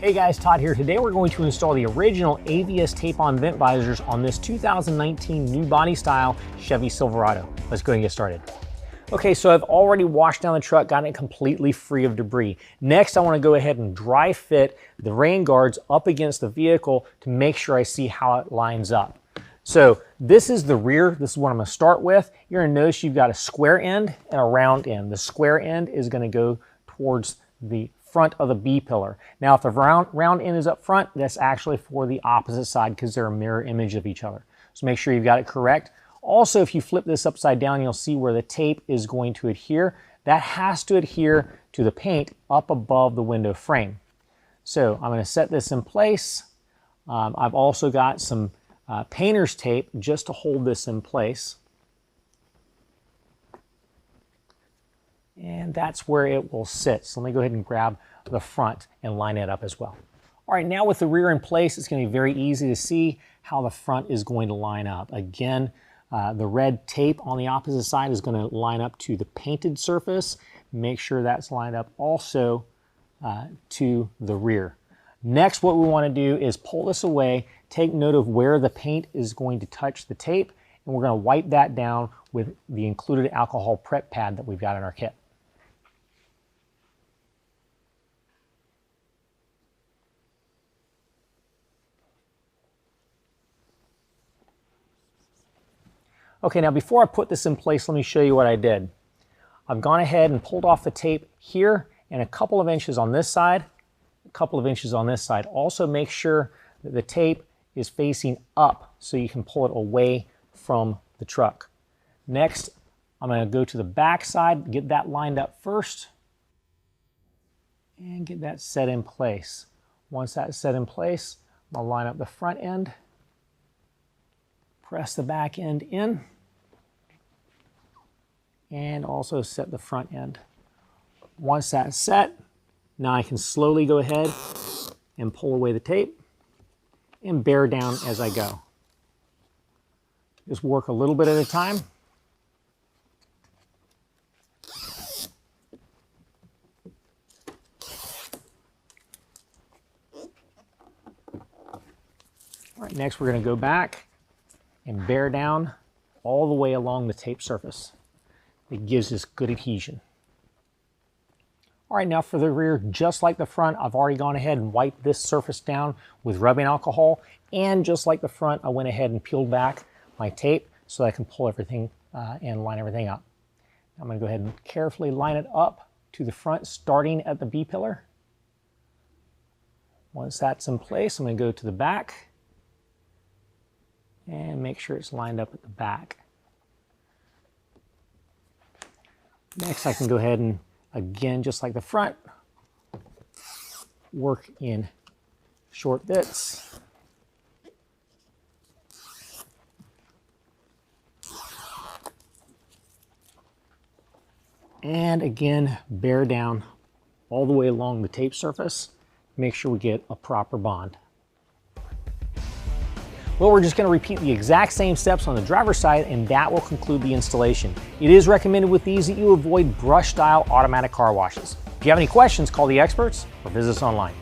Hey guys, Todd here. Today we're going to install the original AVS Tape-On Vent Visors on this 2019 new body style Chevy Silverado. Let's go ahead and get started. Okay, so I've already washed down the truck, gotten it completely free of debris. Next, I want to go ahead and dry fit the rain guards up against the vehicle to make sure I see how it lines up. So this is the rear. This is what I'm going to start with. You're going to notice you've got a square end and a round end. The square end is going to go towards the front of the B pillar. Now, if the round end is up front, that's actually for the opposite side because they're a mirror image of each other. So make sure you've got it correct. Also, if you flip this upside down, you'll see where the tape is going to adhere. That has to adhere to the paint up above the window frame. So I'm going to set this in place. I've also got some painter's tape just to hold this in place. And that's where it will sit. So let me go ahead and grab the front and line it up as well. All right, now with the rear in place, it's going to be very easy to see how the front is going to line up. Again, the red tape on the opposite side is going to line up to the painted surface. Make sure that's lined up also to the rear. Next, what we want to do is pull this away, take note of where the paint is going to touch the tape, and we're going to wipe that down with the included alcohol prep pad that we've got in our kit. Okay, now before I put this in place, let me show you what I did. I've gone ahead and pulled off the tape here and a couple of inches on this side, a couple of inches on this side. Also make sure that the tape is facing up so you can pull it away from the truck. Next, I'm going to go to the back side, get that lined up first, and get that set in place. Once that's set in place, I'll line up the front end, press the back end in, and also set the front end. Once that's set, now I can slowly go ahead and pull away the tape and bear down as I go. Just work a little bit at a time. All right, next we're going to go back and bear down all the way along the tape surface. It gives us good adhesion. All right, now for the rear, just like the front, I've already gone ahead and wiped this surface down with rubbing alcohol, and just like the front, I went ahead and peeled back my tape so I can pull everything and line everything up. I'm going to go ahead and carefully line it up to the front, starting at the B pillar. Once that's in place, I'm going to go to the back and make sure it's lined up at the back. Next, I can go ahead and, again, just like the front, work in short bits. And again, bear down all the way along the tape surface. Make sure we get a proper bond. Well, we're just going to repeat the exact same steps on the driver's side, and that will conclude the installation. It is recommended with these that you avoid brush-style automatic car washes. If you have any questions, call the experts or visit us online.